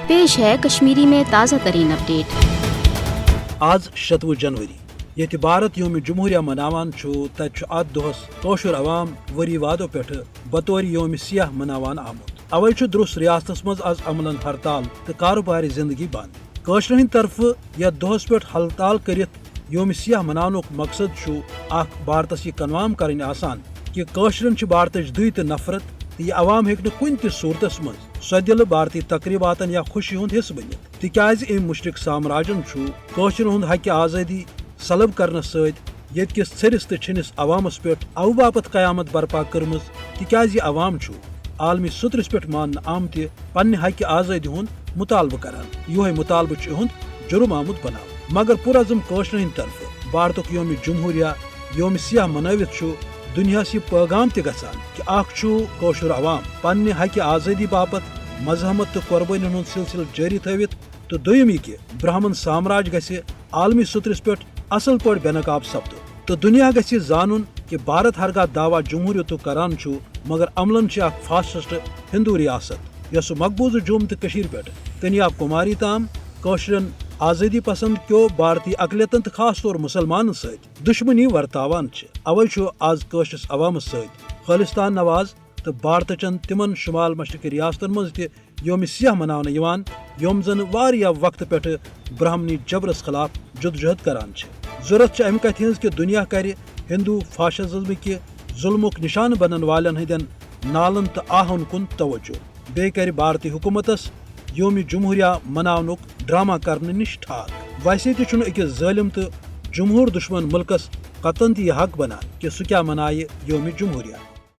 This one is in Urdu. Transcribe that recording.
پیش ہے کشمیری میں تازہ ترین اپڈیٹ۔ آج 7 جنوری یہ بھارت یوم جمہوریہ مناوان تت ات دہس کوشر عوام وری وادو پہ بطور یوم سیاہ مناوان آمت۔ اوے درست ریاست مز آز عملن ہڑتال تو کاروباری زندگی بند۔ کوشرن ہند طرف یتھ دہس پہ ہڑتال کرت یوم سیاہ مناونک مقصد بھارتس یہ کنوام کرن آسان کہ کوشرن بھارتچ دئی تو نفرت تو یہ عوام ہیکہ کن تہ صورتس مز سو دل بھارتی تقریبات یا خوشی ہند حصہ بنت تکیاز ام مشرق سامراجن کوشر ہند حق آزادی سلب کرنس ست یت کس ژھرس تو چھنس عوامس پہ او باپت قیامت برپا کرم تکیاز یہ عوام عالمی سترس پہ مان آمت پنہ حق آزادی ہند مطالبہ کران۔ یہ مطالبہ ہند جرم آمت بناو مگر پرعزم کوشرن ہند طرف بھارتک یوم جمہوریہ یوم سیاہ منوت دنیاس یہ پیغام تہ گژھان کہ کوشر عوام پنہ حق آزادی باپت مزاحمت تو قربانی ہند سلسلہ جاری تھوت تو دویم یہ کہ برہمن سامراج گژھِ عالمی سترس پہ اصل پہ بے نقاب سپد تو دنیا گژھِ زانن کہ بھارت ہرگاہ دعویٰ جمہوریت کران مگر عملن اخ فاسسٹ ہندو ریاست یس مقبوضہ جوم تو پہ کنیا کماری تام کوشرن آزادی پسند کیو بھارتی اقلیتن تو خاص طور مسلمان ست دشمنی ورتاوان اوے آز کوشرس عوامس ست خالستان نواز تو بھارت چن تمن شمال مشرقی ریاستن مز تہ یوم سیاہ مناونہ یوان یوم زن واریاہ وقت پہ برہمنی جبرس خلاف جدوجہد کران ضرورت امہ کتھ ہز کہ دنیا کر ہندو فاشزم کہ ظلمک نشانہ بنن والن ہندین نالن تو آہن کن توجہ بی کر بھارتی حکومتس یوم جمہوریہ مناونک ڈرامہ کرنے نش ٹھاک۔ ویسے تہ اکس ظالم تو جمہور دشمن ملکس قطن تہ یہ حق بنان کہ سہ کیا منائے یوم جمہوریہ۔